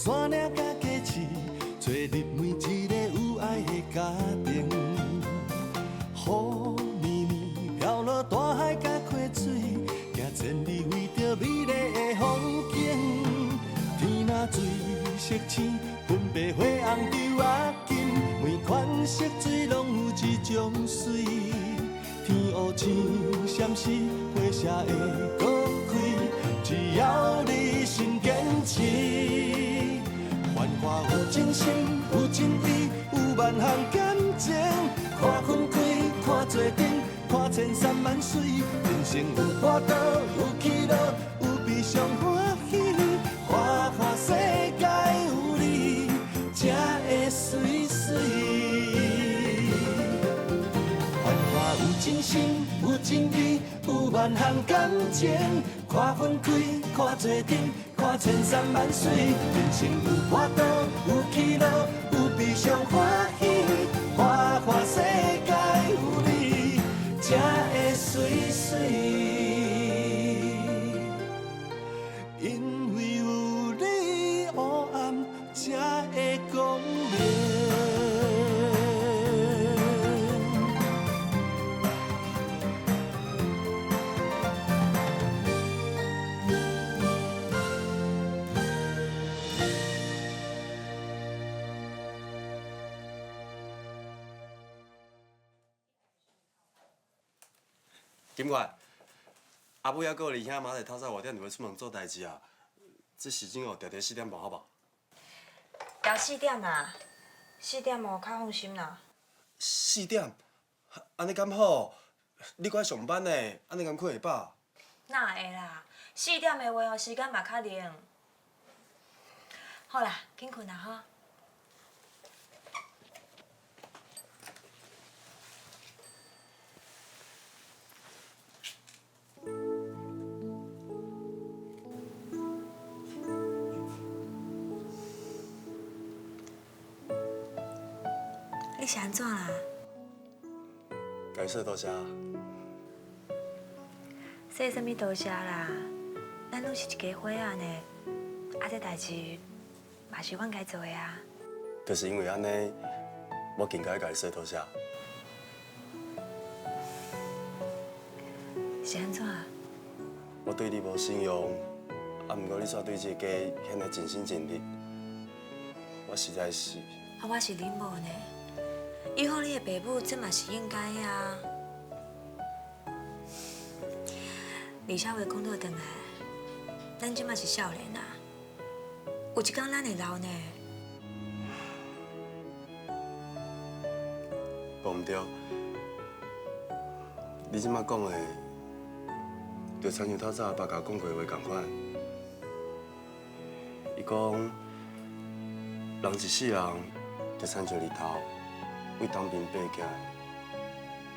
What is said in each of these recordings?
山岭甲街市，做入每一个有爱的家庭。雨绵绵飘落大海甲溪水，行千里为着美丽的风景。天若水色青，粉白花红柳仔金，每款色水拢有一种水。天乌青闪烁，花谢会搁开，只要你心坚持。繁华有真心，有真意，有万项感情。看分开，看做阵，看千山万水。人生有波涛，有起落，有悲伤欢喜。花花世界有你，才会水水。繁华有真心，有真意，有万项感情。看分开，看做阵，看千山万水。人生有波涛，有起落，有悲伤欢喜。花花世界有你，才会水水。因为有你，黑暗才会光明。金冠，阿母还阁有二兄妈在透早5点就要出门做代志啊，这时钟哦，调调4点半好无？调4点啦，4点哦，较放心啦。4点？安尼敢好？你搁爱上班呢，安尼敢困会饱？哪会啦？4点的话哦，时间嘛较灵。好啦，紧困啦吼。你是安怎啦？该说多谢。说什么多谢啦？咱拢是一家伙仔呢，这代志嘛是阮该做的啊。就是因为安尼，我更该甲你说多谢。是安怎？我对你无信用，啊，毋过你煞对这个家显得尽心尽力，我实在是。我是恁某呢。以后你的爸母，这嘛是应该啊。李小伟讲倒转来，咱即嘛是少年啊，有一天咱会老呢。无毋对，你即马讲的，就亲像透早爸甲讲过的话同款。伊讲，人一世人，就亲像日头。为东边爬起来，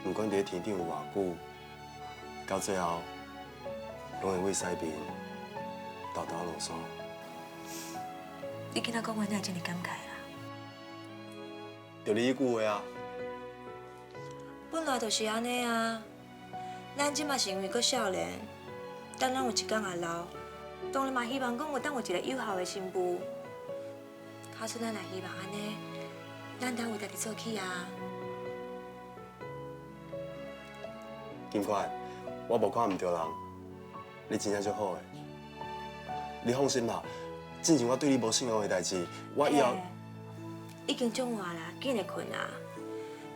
不管伫天顶有偌久，到最后，拢会为西边倒倒落山。你今仔讲话哪会这么感慨啦？就你迄句话啊！本来就是安尼啊。咱即嘛是因为阁少年，等咱有一天也老，当然嘛希望讲有当有一个有效的新妇。假使咱也希望安尼。咱当为家己做起啊！金冠，我无看唔着人，你真正足好诶。你放心啦，之前我对你无信用的代志，我以后已经中晚啦，紧来困啊！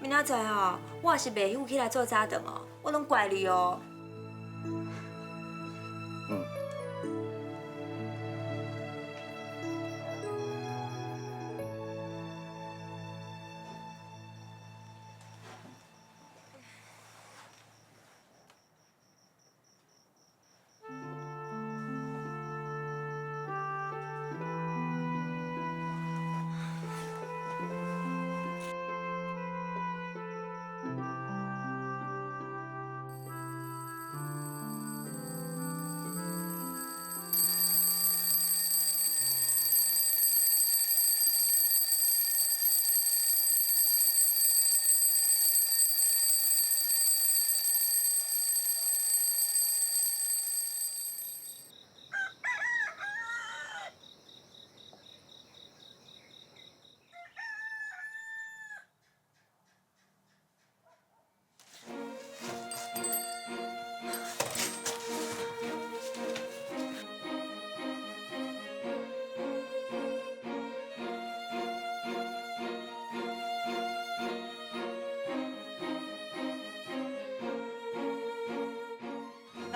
明仔载哦，我若是袂休起来做早顿哦，我拢怪你哦。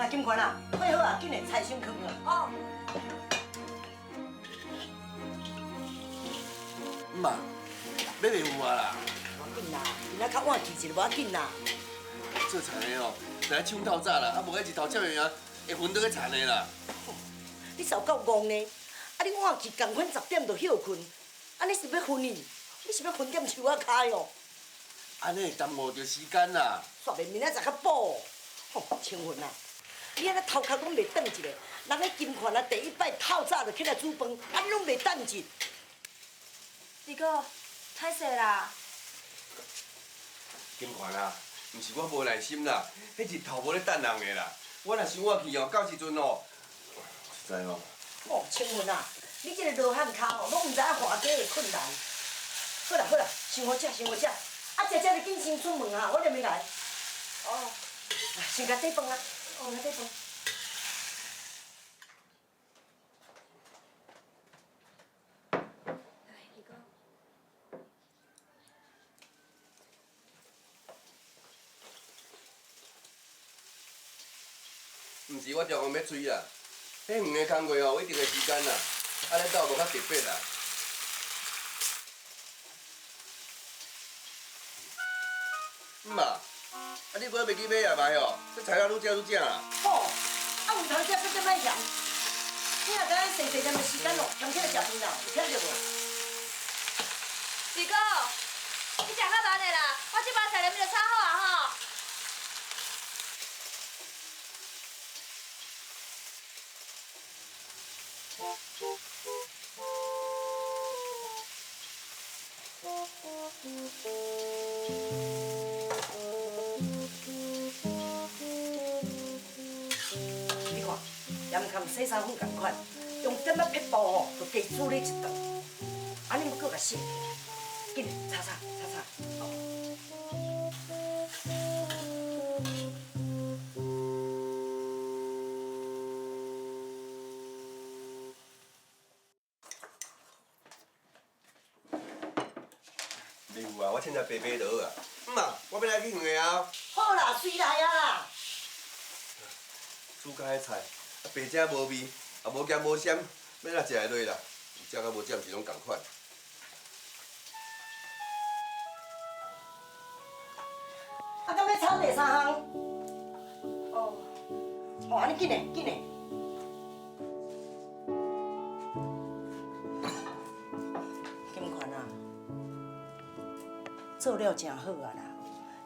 啊，金冠啊，配好啊，紧的菜先放了。哦。妈，要袂有啊啦。无要紧啦，今仔较晚去一个无要紧啦。做田的哦，来抢透早啦，啊无个日头照样啊，会昏倒去田的啦。你有够戆呢？啊，你晚去共款10点就休困，啊，你是要昏去？你是要昏点树仔骹哦？安尼会耽误着时间啦。煞袂明仔载较补。吼，青云啊，你安尼头壳拢袂转一个，人咧金款啊，第一摆透早就起来煮饭，啊，你拢袂等一。二哥，歹势啦！金款啊，毋是我无耐心啦，迄日头无咧等人的啦。我若想我去哦，到时阵哦，实在哦。哦，青云啊，你这个罗汉脚哦，拢毋知影化解的困难。好啦好啦，先好食先好食，啊食你紧先出门啊，我就要来。哦，先甲底饭啊，哦，甲底饭。毋是我中央要催啦，迄远个工课哦，有一定的时间啦，安尼倒无较特别啦。妈，啊你买袂记买啊买哦，这材料愈食愈正啦。好，啊有通食搁再卖咸。你若甲咱细细点的时间哦，通起来食饭啦，有听着无？二哥，你食较慢的啦，我这包菜连就炒好啊吼。你看，盐含洗衫粉共款，用点仔撇布吼，就加煮你一顿。安尼要搁甲洗起来，紧擦擦擦擦。礼物啊，我凊彩白白就好啊。妈，我要来去远个啊。好啦，随来啊啦。煮家的菜，啊白食无味，也无咸无鲜，要哪食会落啦？食甲无食，毋是拢共款。啊，敢要炒第三项？哦，哦，安尼紧嘞，紧嘞。金款啊，做了真好啊啦！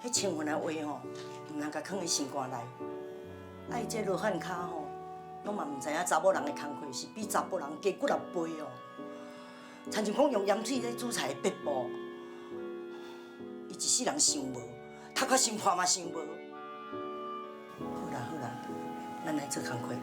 迄青云的话吼，毋通甲藏喺心肝内。啊，伊这罗汉脚吼，拢嘛毋知影查某人的工课是比查甫人加几啊倍哦。亲像讲用盐水咧煮菜的撇步，伊一世人想无，头壳想破嘛想无。好啦好啦，咱来做工课啦。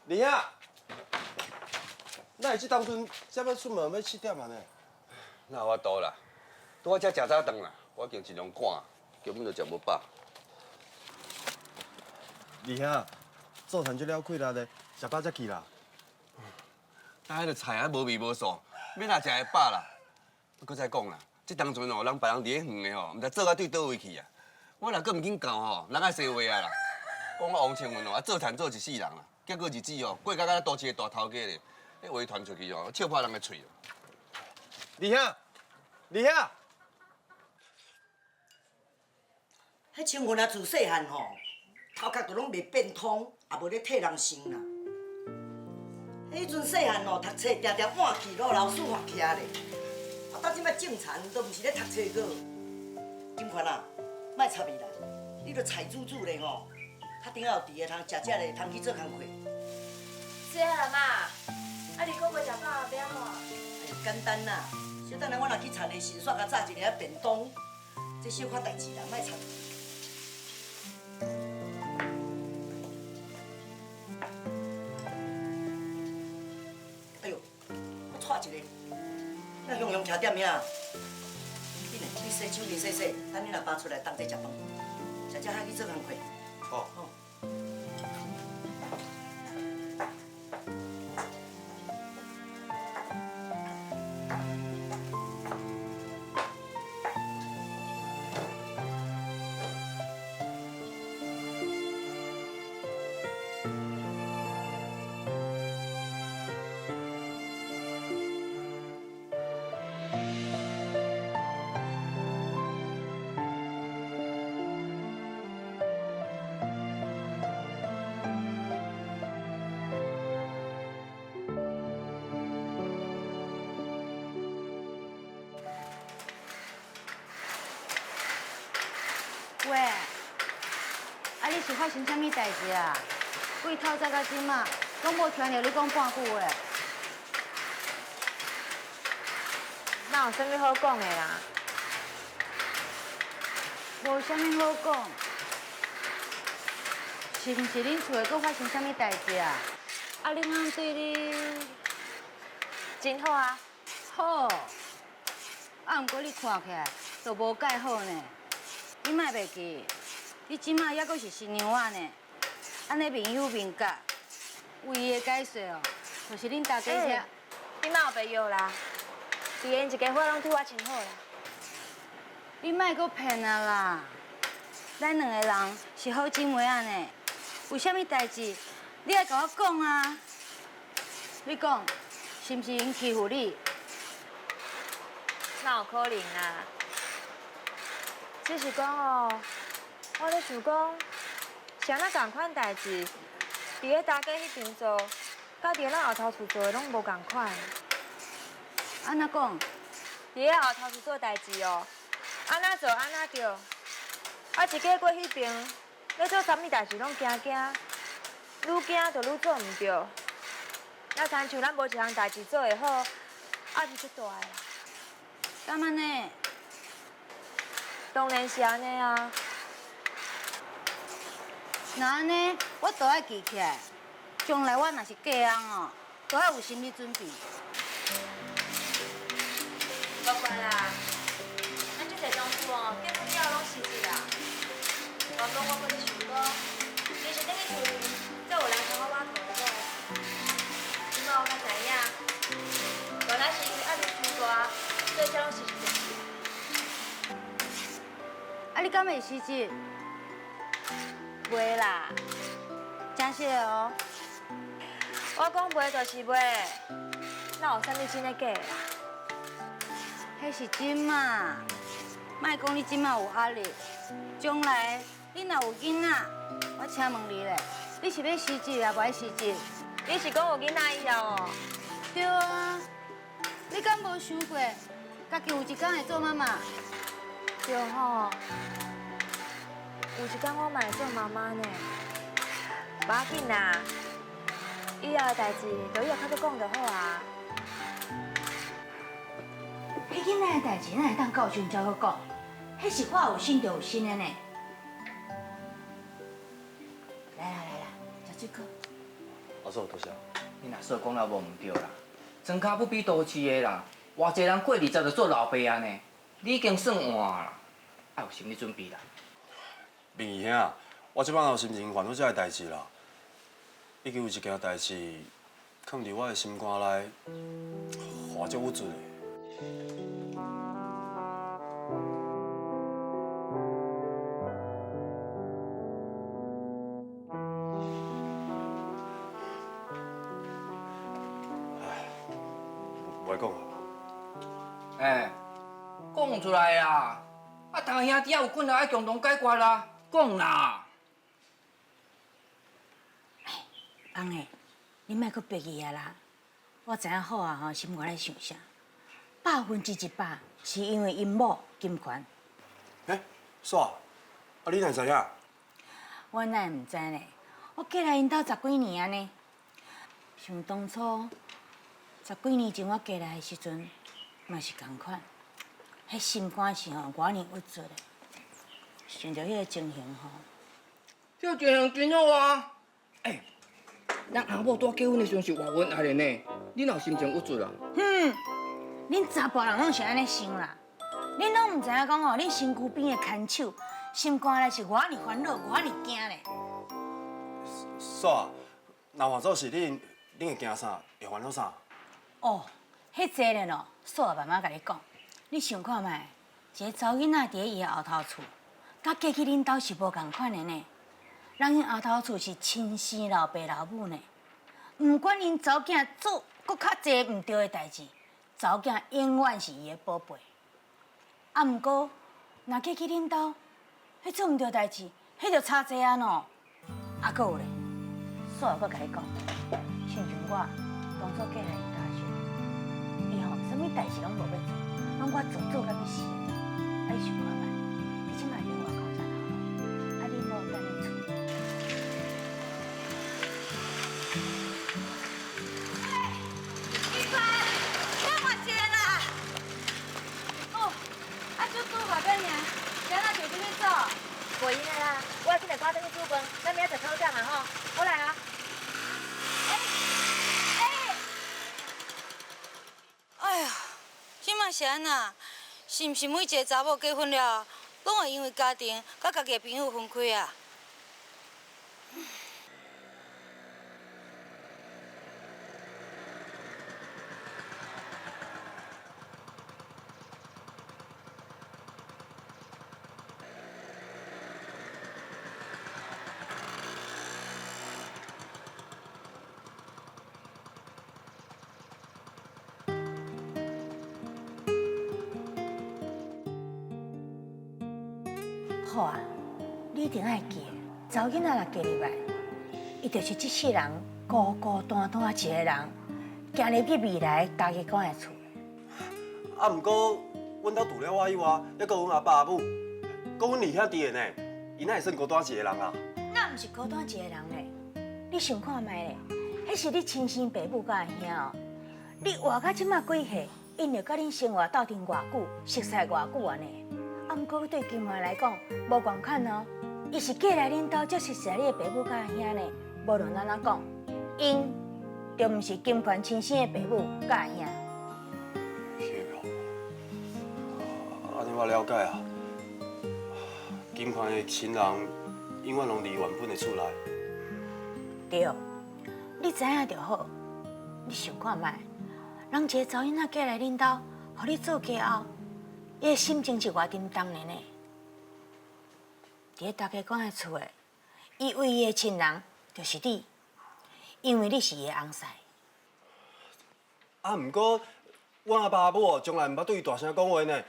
林啊，那你这当阵才要出门要7点啊呢？那我多啦，拄我才食早顿啦，我已经一量赶，根本就食无饱。林兄，做餐足了亏啦咧，食饱才去啦。但迄个菜还无味无素，要哪食会饱啦？搁再讲啦，这当阵哦，人别人伫咧远的吼，毋知做到对倒位去啊。我若搁毋紧到吼，人爱生话啊啦。讲我王清云哦，啊做田做一世人啦，结果日子哦过甲甲都市的大头家咧，迄话传出去哦，笑破人的嘴哦。林兄，林兄，迄青云啊，自细汉吼，头壳就拢袂变通，也无咧替人想啦。迄阵细汉吼，读册定定晚去，老老师罚徛咧。啊，到即摆种田都毋是咧读册个。金款啊，莫插伊啦，你著菜煮煮咧吼，较顶下有伫个通食食咧，通去做工课。是啊，妈，啊二哥袂食饱啊，要安怎？哎，简单啦，小等下我若去田里洗刷，甲炸一个便当，这小可代志啦，莫插。哎呦，我带一个，那雄雄徛踮遐，紧嘞，你洗手面洗洗，等你老爸出来同齐食饭。姐姐还去做工课。好。好。喂，啊，你是发生啥物代志啊？为透早到即马，拢无听到你讲半句话。哪有啥物好讲的啦？无啥物好讲，是毋是恁厝的搁发生啥物代志啊？啊，恁翁对你真好啊！好，啊，毋过你看起来都无介好呢。你莫袂记，你即马还阁是新娘仔呢，安尼面有面角，唯一的解释哦，就是恁大家遐。你哪有白药啦？别人一家伙拢对我真好啦。你莫阁骗啊啦！咱两个人是好姊妹仔呢，有啥物代志你爱甲我讲啊！你讲是毋是因欺负你？哪有可能啊？只是讲哦，我咧想讲，像咱共款代志，伫咧大家迄边做，甲伫咱后头厝做的拢无共款。安怎讲？伫咧后头厝做代志哦，安怎做安怎着。啊，一家过迄边，咧做啥物代志拢惊惊，愈惊就愈做毋着。那亲像咱无一项代志做会好，压力足大个啦。敢安尼？当然是安尼啊。那安尼，我都爱记起来。将来我若是嫁人哦，都要有心理准备。无关啦，咱这个农夫哦，结婚了拢辞职啦。原本我搁咧想讲，其实等去厝里，才有人同我挖头路。即摆我才知影，原来是因为压力太大，所以才拢辞职。啊，你敢会辞职？袂啦，真实的哦。我讲袂就是袂，哪有啥物真的假的啦？迄是真嘛，莫讲你即马有压力，将来你若有囡仔，我请问你咧，你是要辞职啊，无爱辞职？你是讲有囡仔以后哦？对啊，你敢无想过，家己有一天会做妈妈？对吼，有一天我嘛会做妈妈呢。无要紧啦，以后的代志就以后较再讲就好啊。迄囡仔的代志，咱会当到时阵才好讲。迄是我有心就有心的呢。来啦来啦，食水果。阿叔多谢。你若说讲了无毋对啦，庄脚不比都市的啦，偌济人过20就做老爸啊呢，你已经算晚啦，要有心理准备啦。明兄，我即摆有心情烦恼这个代志啦，已经有一件代志藏伫我的心肝内，我足郁卒的。不爱讲啊。哎，讲出来啊！啊，大兄弟有困难爱共同解决啦，讲啦。翁诶，你莫阁别记啊啦！我知影好啊吼，心肝咧想啥？100%是因为因某金权。哎，煞，啊你哪知影？我哪会毋知呢？我嫁来因兜10几年啊呢。想当初10几年前我嫁来的时阵，嘛是共款，迄心肝是吼偌尼郁卒的。想着迄个情形吼，这情形真好啊！哎，咱阿某拄结婚的时阵是外文爱的呢，你哪有心情郁卒啊？恁查甫人拢是安尼想啦。恁拢唔知影讲哦，恁身躯边的牵手，心肝内是偌尔烦恼，偌尔惊咧。煞，若换做是恁会惊啥？会烦恼啥？哦，迄个咧喏，煞慢慢甲你讲。你想看觅，一个查某囡仔伫伊的后头厝，甲嫁去恁兜是无共款的呢。人因后头厝是亲生老爸老母呢，毋管因查某囝做搁较济毋对的代志，查某囝永远是伊的宝贝。啊，毋过若嫁去恁兜，迄做毋对代志，迄就差济啊喏。啊，搁有咧，煞搁甲你讲，亲像我当初嫁来因兜时，伊吼啥物代志拢无要做，拢我做到要死。啊，你想看觅，你即摆伫外口啥头路？啊，你某等你厝。一凡，干嘛接啦？哦，啊，就拄外边尔，今仔就去你走。袂用的啦，我要去来赶等你煮饭，咱明仔就讨价嘛吼。我来啊。哎呀，即摆是安那？是毋是每一个查某结婚了，拢会因为家庭甲家己的朋友分开啊？好啊，你一定爱记，查某囡仔若嫁入来，伊就是这世人孤孤单单一个人，行入去未来大家讲的厝。啊，毋过阮兜除了我以外，还阁阮阿爸阿母，阁阮二兄弟的呢，伊哪会算孤单一个人啊？那毋是孤单一个人咧，你想看觅咧，迄是你亲生爸母甲阿兄哦。你活到即马几岁，因着甲恁生活斗阵偌久，熟悉偌久安尼。啊，毋过对金华来讲，无共款哦。伊是嫁来恁兜，才熟悉你的爸母甲阿兄呢。无论安怎讲，因就毋是金环亲生的爸母甲阿兄。是哦，安尼我了解啊。金环的亲人永远拢离原本的厝内。对，你知影就好。你想看觅，人一个查某囡仔嫁来恁兜，互你做家后，伊的心情是偌沉重的呢。伫大家讲的厝诶，伊唯一的亲人就是你，因为你是伊的翁婿。啊，毋过阮阿爸阿母从来毋捌对伊大声讲话呢，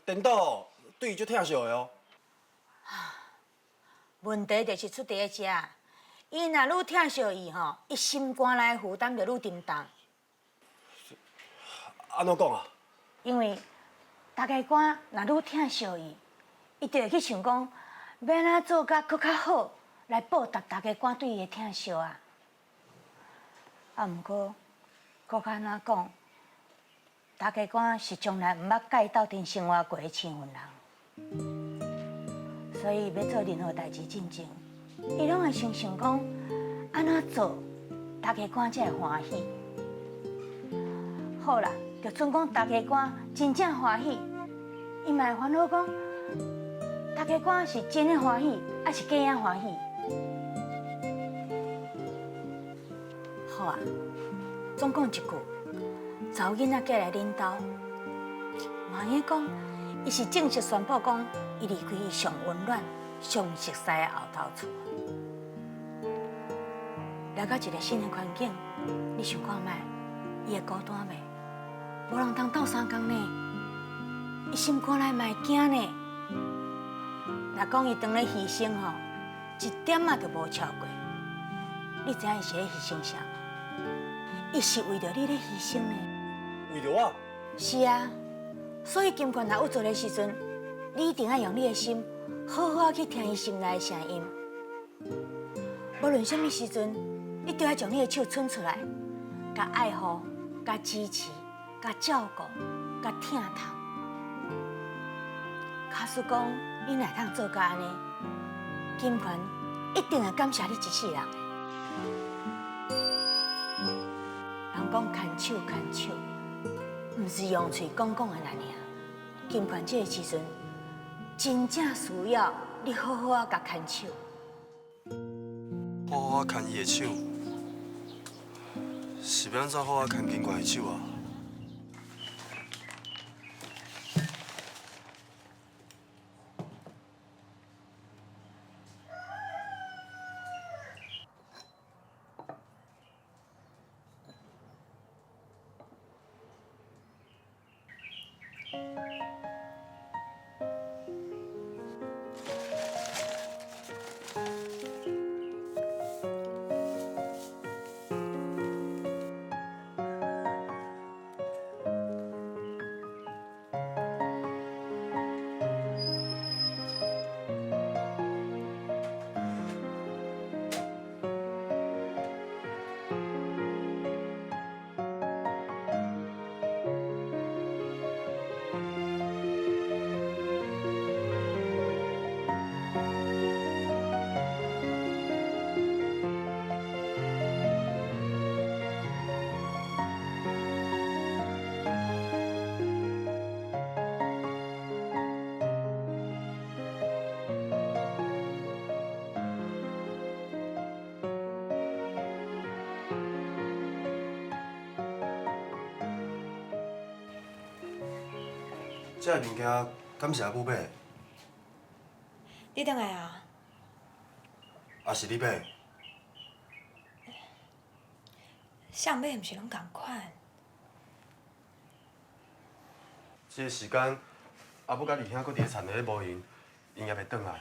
颠倒对伊足疼惜的哦。问题就是出伫咧遮，伊若愈疼惜伊吼，伊心肝内负担就愈沉重。安怎讲啊？因为大家官若愈疼惜伊，伊就会去想讲，要安怎做甲搁较好，来报答大家官对伊的疼惜啊。啊，毋过，搁较安怎讲，大家官是从来毋捌甲伊斗阵生活过的青云人，所以要做任何代志进前，伊拢会先想讲，安怎做，大家官才会欢喜。好啦。就准讲大家官真正欢喜，伊嘛会烦恼讲，大家官是真的欢喜，还是假样欢喜？好啊，总讲一句，查某囡仔嫁来恁兜，万一讲伊是正式宣布讲，伊离开伊上温暖、上熟悉的后头厝，来到一个新的环境，你想看觅，伊会孤单袂？无人通斗相共呢，伊心肝内嘛会惊呢。若讲伊当咧牺牲吼，一点仔都无超过。你知影伊是咧牺牲啥？伊是为着你咧牺牲呢。为着我？是啊，所以金冠若有做的时阵，你一定要用你的心，好好去听伊心内的声音。无论什么时阵，你都要将你的手伸出来，甲爱护、甲支持。甲照顾，甲疼痛。假使讲你若通做到安尼，金环一定会感谢你一世人的。人讲牵手牵手，毋是用嘴讲讲的那尔，金冠这个时阵，真正需要你好好啊甲牵手。好好牵伊的手，是要安怎好好牵金冠的手啊？这个物件敢是阿母买的？你倒来啊？也是你买的？谁买毋是拢共款？这个时间，阿母甲二兄搁伫咧田咧无闲，因也袂转来。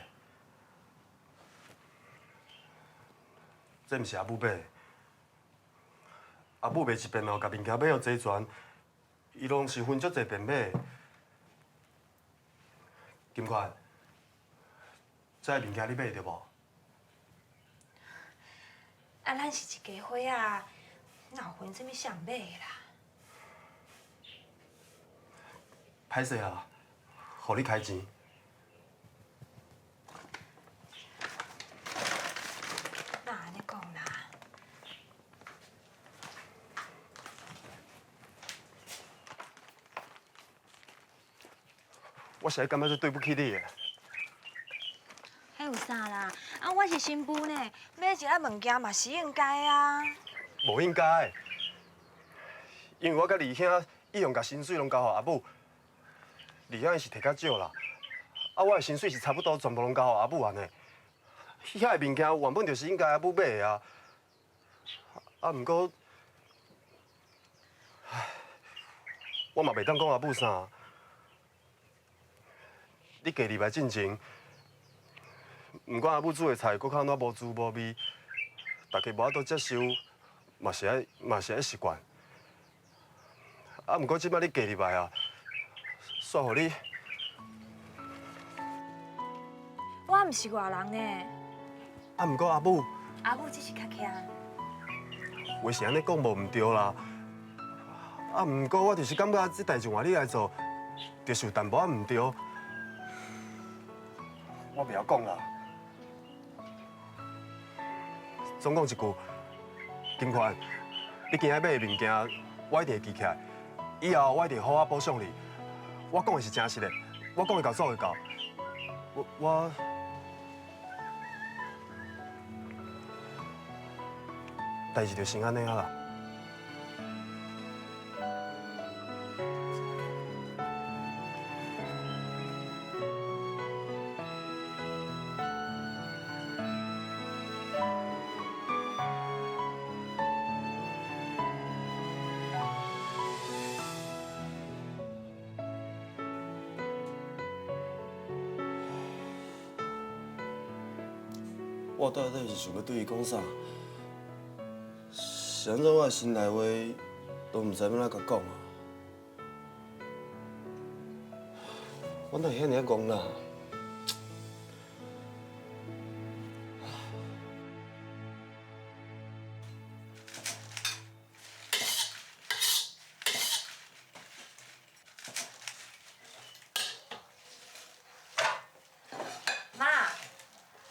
这毋是阿母买的，阿母卖一遍后，甲物件买互齐全，伊拢是分足侪遍买的。金冠，这个物件你买着无？啊，咱是一家伙啊，哪有分什么谁买的啦？歹势啊，互你开钱。哪安尼讲啦？我实在感觉最对不起你的。迄有啥啦？啊，我是新妇呢，买一个物件嘛是应该啊。无应该，因为我甲二兄一样，甲薪水拢交互阿母。二兄伊是摕较少啦，啊，我的薪水是差不多全部拢交互阿母安尼。遐个物件原本就是应该阿母买的啊。啊，毋过，唉，我嘛袂当讲阿母啥。你家入来进前，毋管阿母煮的菜搁较安怎无滋无味，大家无法度接受，嘛是爱习惯。啊，毋过即摆你嫁入来啊，煞互你，我毋是外人呢，啊，毋过阿母，阿母只是较强。话是安尼讲无毋对啦。啊，毋过我就是感觉这代志换你来做，就是有淡薄仔毋对。我袂晓讲啦。总讲一句，金款，你今仔买的物件，我一定会记起来。以后我一定好好补偿你。我讲的是真实的，我讲会到做会到。我代志就先安尼啊啦。我到底是想要对伊讲啥？是安怎我的心内话都毋知要哪甲讲啊？我哪会遐尔戆啦？妈，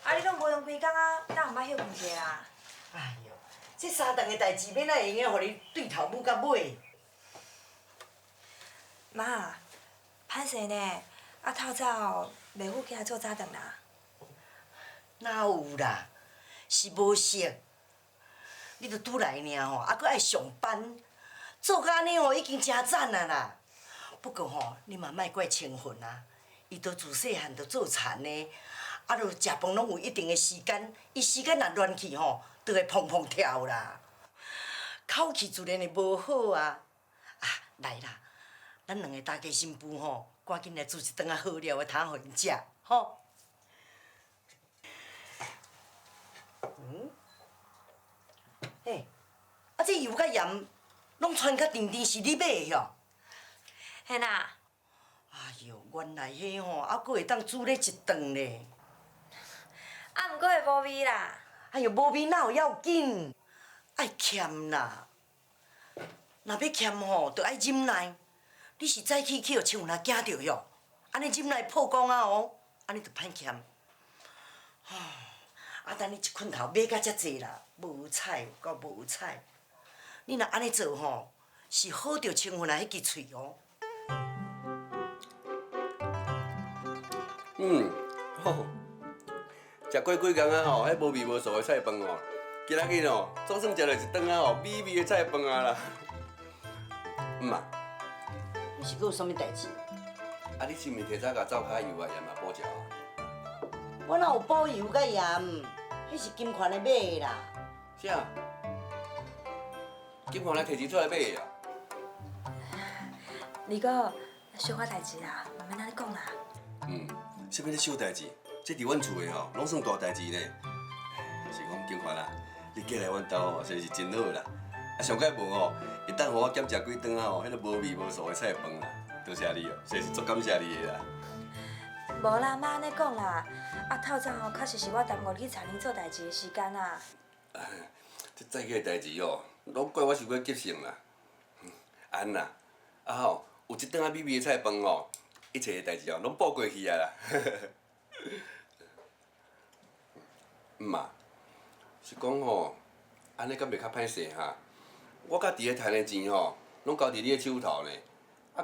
啊你拢无用规工啊，哪有捌休困者啊？哎哟，这三顿的代志，要哪会用，互你对头母甲尾？妈，潘势呢，透早袂赴起来做早顿啦。哪有啦？是无熟。你著拄来尔吼，还佫爱上班，做甲安尼吼已经真赞啊啦。不过吼，你嘛莫怪清混啊，伊都自细汉就做田的，著食饭拢有一定的时间，伊时间若乱去吼，就会砰砰跳啦。口气自然会无好啊。来啦，咱两个大家新妇吼，赶紧来煮一顿好料的汤互因食，吼。嘿，这油甲盐拢传较甜甜，是你买的哟？嘿啦，哎哟，原来迄吼，还佫会当煮咧一顿咧。毋过会无味啦。哎哟，无味哪有要紧，爱欠啦。若要欠吼，着爱忍耐。你是早起去互像人惊着哟，安尼忍耐破功啊哦，安尼着歹欠。等你一困头买甲遮济啦，无彩够无彩。你若安尼做吼，是好着清混啊迄支喙哦。吼，食过几工啊吼，迄无味无素的菜饭哦，今仔日哦，总算食着一顿啊吼美味的菜饭啊啦。啊，你是阁有啥物代志？啊你是毋是提早甲灶骹油啊盐啊补食啊？我哪有补油甲盐？迄是金款的买的啦。啥？金矿来摕钱出来买的啊？二哥，小可代志啦，慢慢安尼讲啦。啥物咧小代志？这伫阮厝的吼，拢算大代志呢。是讲金款啊，你嫁来阮兜吼，实在是真好啦。上盖无吼，会当互我减食几顿啊吼，迄个无味无素的菜饭啦。多谢你哦，实在是足感谢你的啦。无啦，莫安尼讲啦。透早吼，确实是我耽误你去田里做代志的时间啊。这早起的代志哦，拢怪我想要急性啦。安啦，吼，有一顿美味的菜饭哦，一切的代志哦，拢补过去啊啦。啊，是讲吼，安尼敢袂较歹势哈？我甲伫咧赚的钱吼，拢交伫你的手头呢。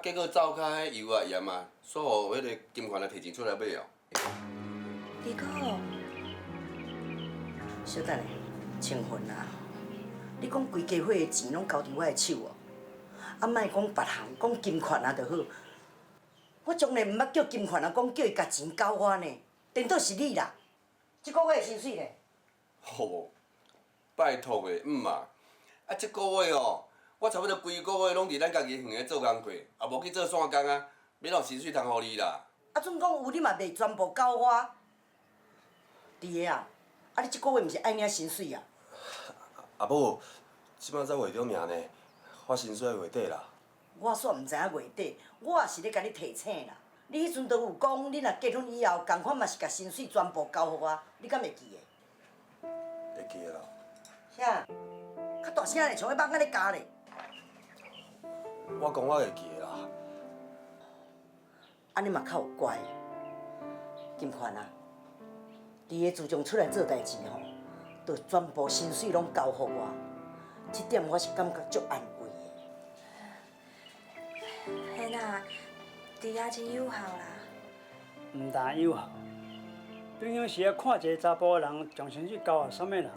结果灶骹迄油啊盐啊，煞互迄个金款来摕钱出来买哦。二哥，小等下，清混啊！你讲规家伙的钱拢交伫我的手哦，莫讲别项，讲金款啊就好。我从来毋捌叫金款啊，讲叫伊甲钱交我呢，颠倒是你啦。即个月的薪水呢？吼，拜托的，啊！即个月哦，我差不多规个月拢伫咱家己园咧做工课，也无去做线工啊，免让薪水通互你啦。准讲有你嘛袂全部交我。弟个啊，你即个月毋是爱领薪水啊？阿母，即摆才月中尔呢，我薪水月底啦。我煞毋知影月底，我也是咧甲你提醒啦。你迄阵都有讲，你若结婚以后，共款嘛是甲薪水全部交互我，你敢会记个？会记啦。啥？较大声咧，像迄蚊仔咧咬咧。我讲我会记啦。安尼嘛较有怪。金款啊，伫个自从出来做代志吼，就全部薪水拢交互我，这点我是感觉足安慰的。嘿啦，弟仔真友好啦。毋但友好，平常时啊看一个查甫人将薪水交予什物人，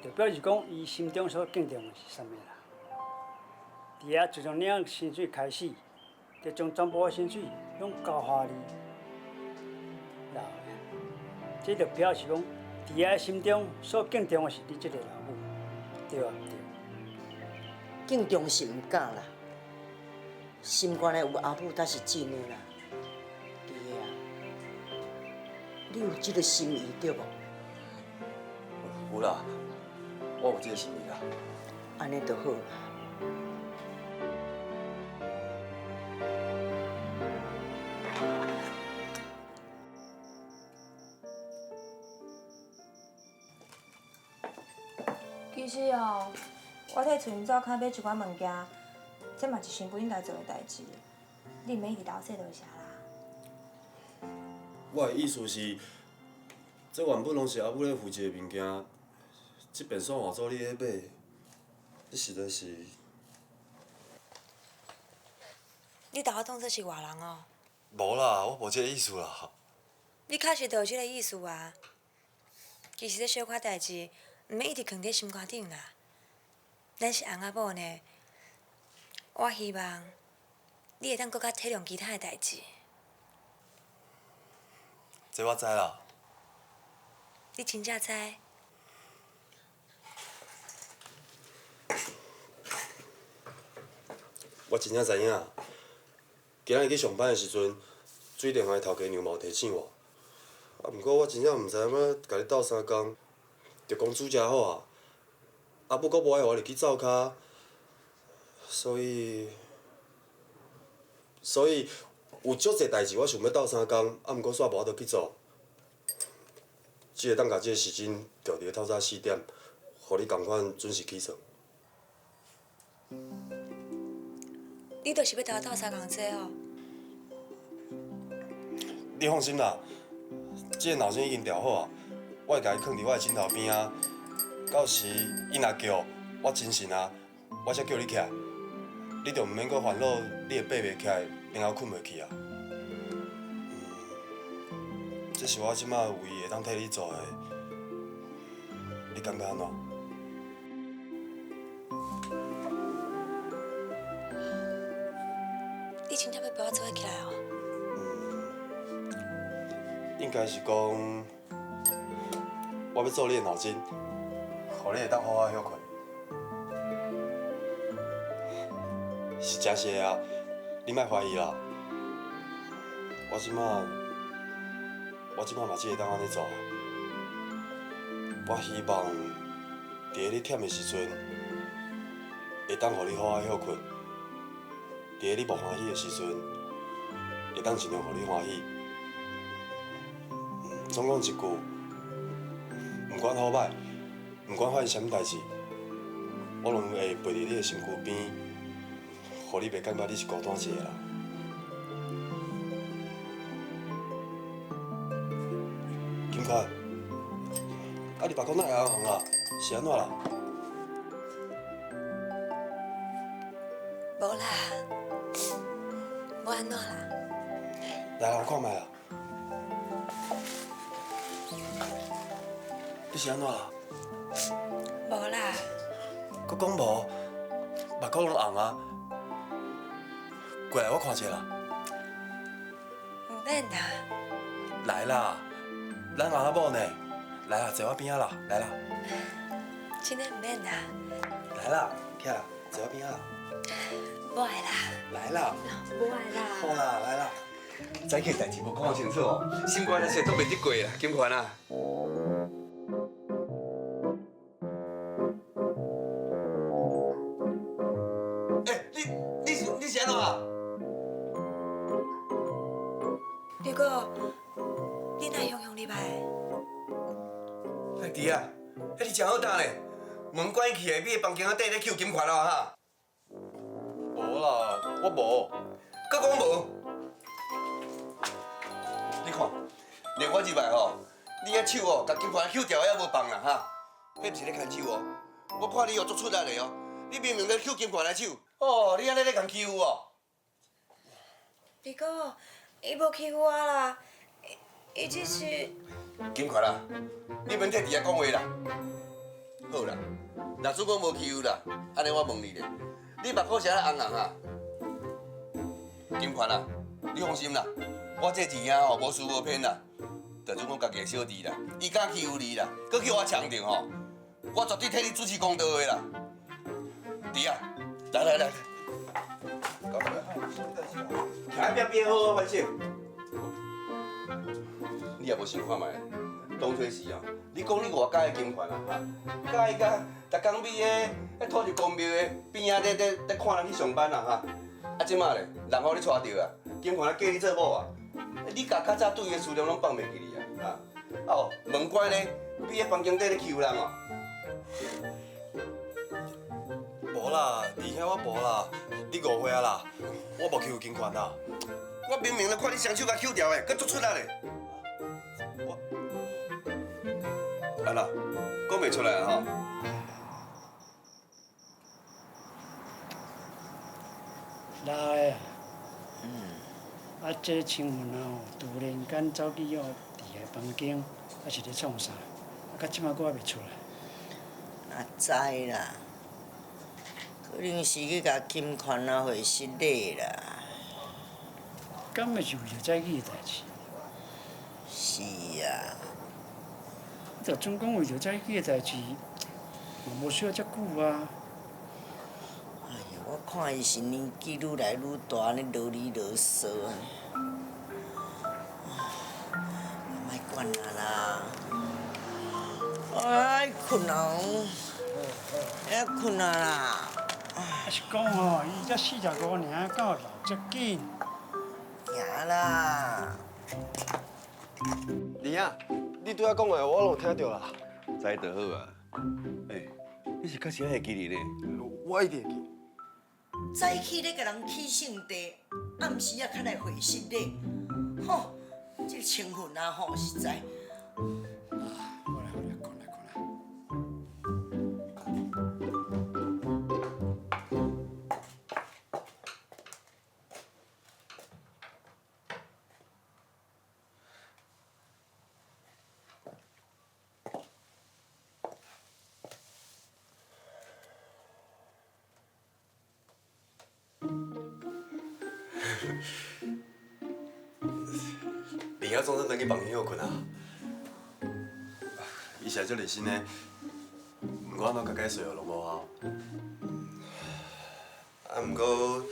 就表示讲伊心中所敬重的是什物人。伫遐自从领薪水开始，就将全部的薪水拢交予你。老的，这就表示讲，伫遐心中所敬重的是你这个老母，对啊对。敬重是毋敢啦，心肝内有阿母才是真的啦。弟个啊，你有这个心意对无？有啦，我有这个心意啦。安尼就好啦。其实哦，我替厝因灶骹买一寡物件，这嘛是新妇应该做的代志。你免去老说就啥啦。我的意思是，这原本拢是阿母咧负责的物件，即便算换做你咧买，你实在是。你甲我当作是外人哦。无啦，我无这个意思啦。你确实就有这个意思啊。其实这小可代志，毋免一直藏伫心肝顶啦。咱是翁仔某呢，我希望你会当搁较体谅其他的代志。这我知啦。你真正知？我真正知影。今仔日去上班的时阵，水电行的头家娘嘛有提醒我。啊，毋过我真正毋知影要甲你斗相共，着讲煮诚好啊。啊，不过无爱互我入去灶骹，所以有足侪代志我想要斗相共，啊，毋过煞无法度去做。只会当甲即个时间调伫咧透早4点，互你共款准时起床。你就是要甲我斗相共做哦？你放心啦，即个闹钟已经调好啊，我会甲伊放伫我的枕头边啊。到时伊若叫，我精神啊，我才叫你起来。你着毋免阁烦恼，你会爬袂起来，然后困袂去啊。这是我即摆唯一会当替你做的，你感觉安怎？你真正要陪我做伙起来哦？应该是讲，我要做你的脑筋，互你会当好好休困。是真实的啊，你莫怀疑啦。我即摆嘛只会当安尼做。我希望伫咧你忝的时阵，会当互你好好休困；伫咧你无欢喜的时阵，会当尽量互你欢喜。总讲一句，毋管好歹，毋管发生啥物代志，我拢会陪伫你的身躯边，互你袂感觉你是孤单一个啦。金款，啊你目眶哪会红啊？是安怎啦？无啦，无安怎啦。来，我看卖啦。你是安怎啦？无啦。佮讲无，目眶拢红啊！过来，我看者啦。毋免啦。来啦，咱翁仔某呢？来啦，坐我边仔啦，来啦。真的毋免啦。来啦，起来，坐我边仔啦。无爱啦。来啦。无爱啦。好啦，来啦。早起代志无讲清楚哦，心肝那些都袂得过啦，金款啊。你是安怎啊？如果你哪雄雄入来？哎弟啊，迄你真好打呢，门关起来，你的房间仔底咧捡金款哦哈。无啦，我无。佮讲无？你看，连我入来吼，你遐手哦，甲金款捡掉还无放啦哈。迄毋是咧牵手哦，我看你哦足出力的哦，你明明咧捡金款的手，哦，你安尼咧共欺负哦。别哥，伊无欺负我啦，伊只是……金款啦，你免替弟仔讲话啦。好啦，若主讲无欺负啦，安尼我问你咧，你目眶是安尼红红啊？金款啦，你放心啦，我这弟仔吼无输无骗啦，就准我家己的小弟啦，伊敢欺负你啦，搁叫我强定吼，我绝对替你主持公道的啦。弟仔，来，来边边好好反省。你也无想看觅，当初时哦，你讲你偌介的金款啊，哈，介甲逐工美个土地公庙的边仔咧看人去上班啦，哈，啊，即马咧，人互你带着啊，金款啊嫁你做某啊，你甲较早对伊的思量拢放袂记哩啊，啊，哦，门关咧，你喺房间底咧欺负人哦。无啦，弟兄我无啦，你误会啊啦，我无欺负金款啦。我明明咧看你双手甲揪掉的，佮足出力咧。安啦，讲袂出来啊吼。来，这青云啊突然间走去伫个房间，是咧创啥？到即马我还袂出来。哪知啦？可能是去甲金款啊会失礼啦。敢会是为着早起的代志？是啊。你就总讲为着早起的代志，无需要遮久啊。哎呀，我看伊是年纪愈来愈大，咧啰里啰嗦的。莫管啊啦！哎，困啊！要困啊啦！还是讲吼，伊才45尔，敢有老遮紧？行啦。李啊，你拄仔讲的我拢有听到啦。知就好啊。你是确实会记哩呢？我一定会记。早起咧，甲人起性地，暗时啊，较来会失礼。吼，这个情分啊，吼，实在。好啦，困啦。李啊，总算等去房间休困啊。伊是足热心的，毋过安怎甲解释拢无效。啊，毋过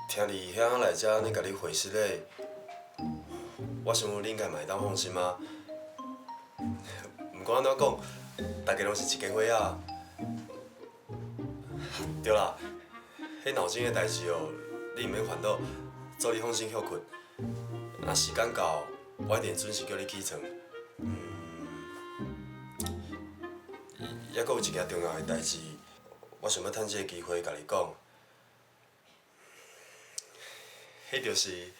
听你遐来遮呢，甲你会失礼，我想你应该嘛会当放心啊。毋过安怎讲，大家拢是一家伙仔。对啦，迄闹钟的代志哦，你毋免烦恼，做你放心休困。若时间到，我一定准时叫你起床。还佫有一件重要的代志，我想要趁这个机会甲你讲，迄就是。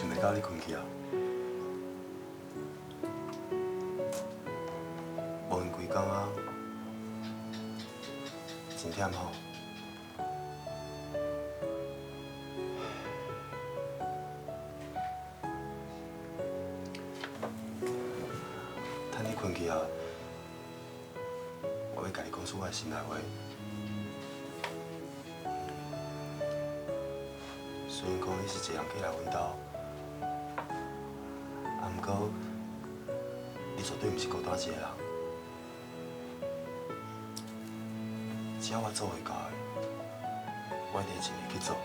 想袂到你困去啊！无闲规工啊，真忝吼。趁你困去啊，我要甲你讲出我的心内话。虽然讲你是一个人过来阮兜。毋过，你绝对毋是孤单一个人。只要我做会到的，我一定尽力去做。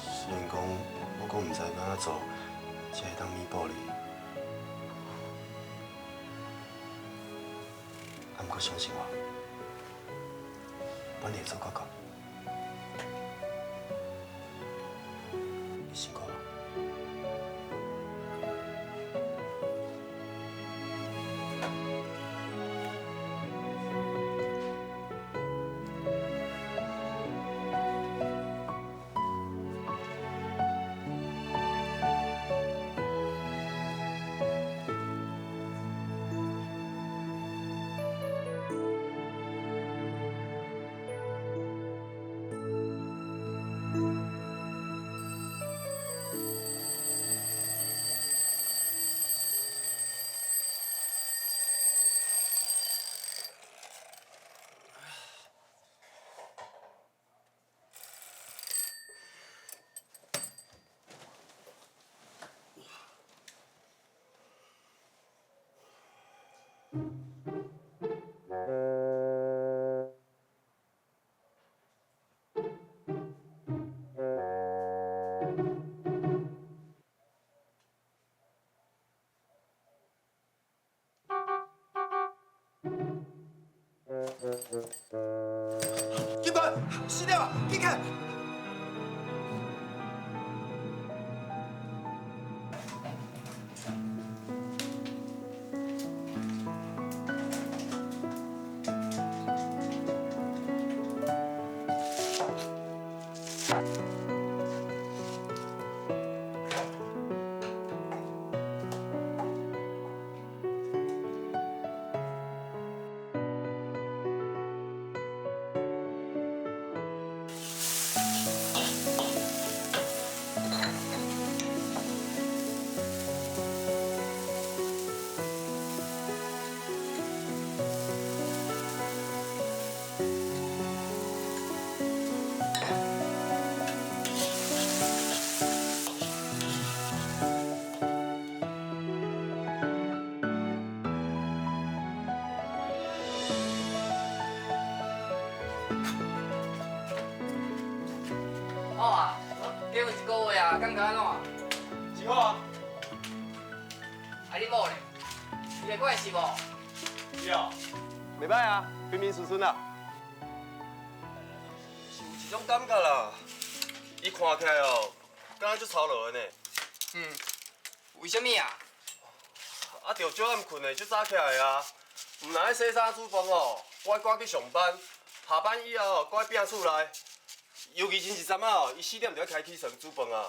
虽然讲我讲毋知要安怎做，才会当弥补你，毋过相信我，我一定会做到到。辛苦了。金本，死掉啊！你看。好啊，结婚一个月啊，感觉安怎？真好啊！啊，你某咧？你会关系无？是哦，袂歹啊，平平顺顺啊。是有一种感觉啦，伊看起来哦，敢若足操劳的呢。为什么啊？啊，着少暗困的，足早起来啊。毋若爱洗衫煮饭哦，我爱赶去上班，下班以后哦，赶去摒厝内。尤其星期三啊，伊4点就要开起床煮饭啊。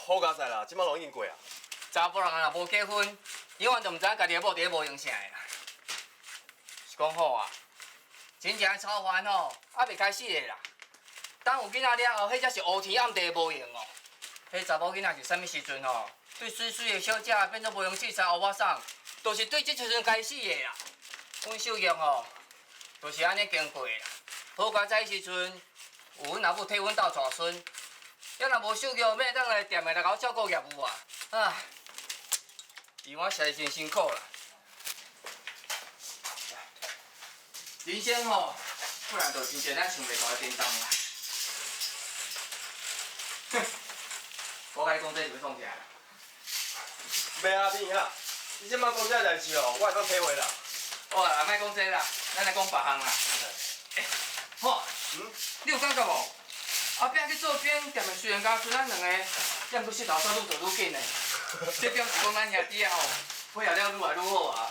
好佳哉啦，即摆拢已经过啊。查甫人若无结婚，永远就毋知影家己的某伫咧无用啥的啦。是讲好啊，真正的操烦吼，还袂开始的啦。等有囡仔了后，迄才是乌天暗地无用哦。迄查某囡仔是啥物时阵吼，对水水的小姐变做无用器材乌巴桑，都是对即时阵开始的啦。阮秀玉吼，就是安尼经过啦。好佳哉时阵，有阮阿母替阮斗带孙，要若无秀玉，免当来店的来甲我照顾业务啊。啊，伊我实在真辛苦啦。人生吼，不然就真正咱想袂到的颠倒啦。哼，我甲你讲这是要创啥啦？袂啊，变啊！你即摆讲这代志哦，我会当体会啦。好啦，莫讲这啦，咱来讲别项啦。好，你有感觉无？后壁去做兵，店的虽然甲剩咱两个，但佫势头走愈做愈紧的。这表示讲咱兄弟啊吼，配合了愈来愈好啊。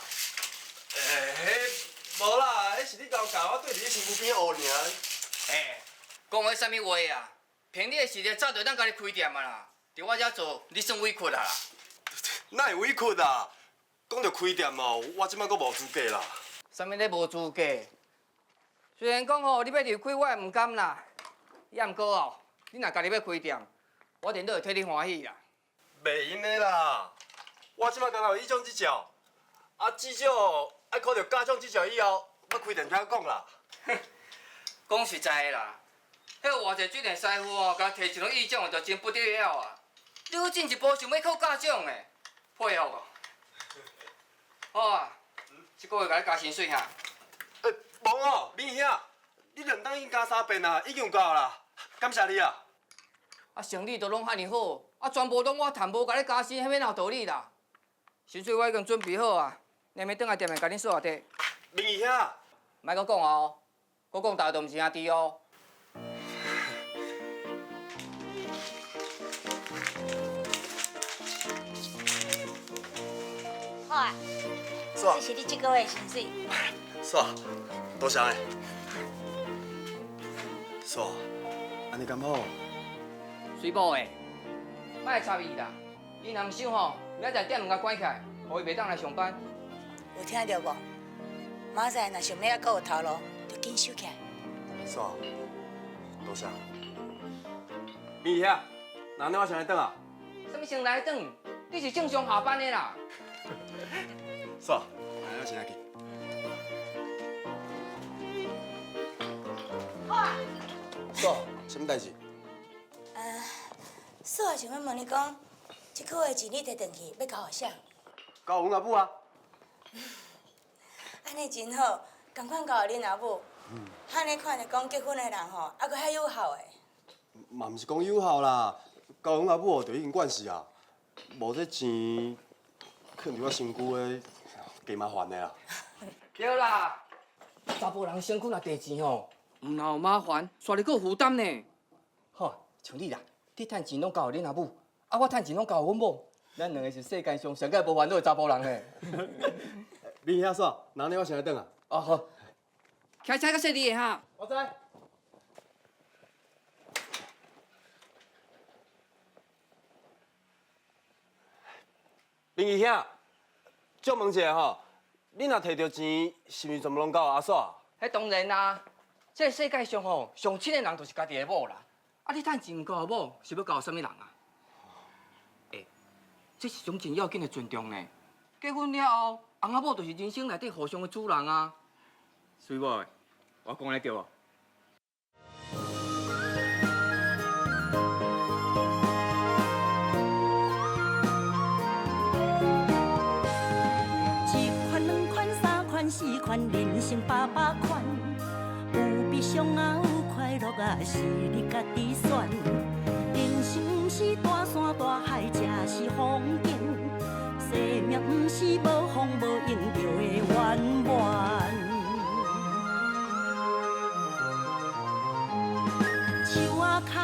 迄无啦，迄是你刚教我对伫你身躯边学尔。讲迄啥物话啊？凭你的实力，早就咱家己开店啊啦。伫我遮做，你算委屈啊啦。哪会委屈啊？讲到开店哦，我即摆佫无资格啦。啥物咧无资格？虽然讲吼，你要入开我也毋甘啦。也毋过哦，你若家己要开店，我定都会替你欢喜啦。袂用的啦，我即摆刚好有以种即照，啊至少爱考着加上即照以后，要开店才讲啦。讲实在的啦，迄个偌济水电师傅哦，甲摕一种意奖就真不得了啊！你搁进一步想要靠加奖的，配合无？好啊，即个月甲你加薪水哈。无哦，明兄，你2档已经加3遍啦，已经有够啦，感谢你啊。啊，生意都拢遐尼好，啊，全部拢我赚，无甲你加薪，迄免哪有道理啦？薪水我已经准备好啊，连暝转来店面甲恁刷底。明兄，莫搁讲哦，搁讲大家都毋是兄弟哦。好啊，是啊这是你这个月的薪水。是啊，多谢诶。是啊，安尼敢好？水某的，莫插伊啦。伊若毋想吼，明仔载店门甲关起来，互伊袂当来上班。有听到无？明仔若想要搁有头路，就紧收起来。是啊，多谢。明兄，那你我先来等啊。什么先来转？你是正常下班的啦。是啊，那我先来去。好啊。是啊，什么代志？嫂啊，想要问你讲，这个月钱你摕转去，要交互啥？交阮阿母啊。安尼真好，同款交互恁阿母。遐尼看着讲结婚的人吼，还阁遐有效的。嘛毋是讲有效啦，交阮阿母就已经惯势啊。无这钱，囥伫我身躯的，加麻烦的啦。对啦，查甫人身躯若地钱吼，唔然有麻烦，煞你有负担呢。好，像你啦，你趁钱拢交予恁阿母，啊，我趁钱拢交予阮某，咱两个是世间上上个无烦恼的查甫人呢。你遐煞，明日我先来转啊。哦好，开车较细腻的哈。我知。林义兄，借问一下吼，你若摕到钱，是毋是全部拢交阿煞？迄当然啦，这个世界上吼，上亲的人就是家己的某啦。啊，你趁钱交某，是要交什么人啊？欸，这是种真要紧的尊重呢。结婚了后，翁仔某就是人生内底互相的主人啊。水某的，我讲得对无？一款、两款、三款、四款，人生百款。有悲伤啊，有快乐啊，是你家己选。人生不是大山大海，才是风景。生命不是无风无影就会圆满。树仔脚，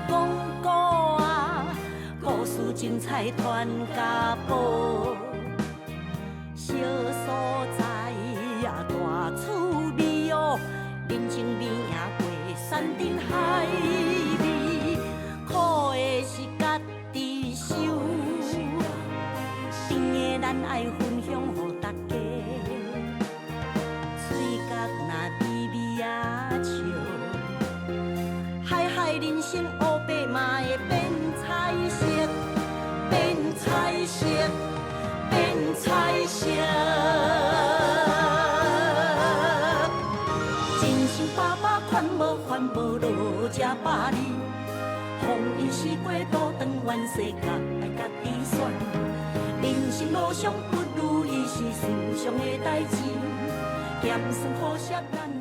讲古啊，故事精彩传家宝。小所在啊，大趣味哦，人情味赢过山珍海味，苦的是家己受，甜的咱爱分享予大家，嘴角若微微啊笑，海海人生乌白嘛会变彩色，变彩色。变彩色，人生百款，无烦无恼，吃百里。风雨四过，多长远世界爱家己选。人生路上不如意是世上的代志，咸酸苦涩咱。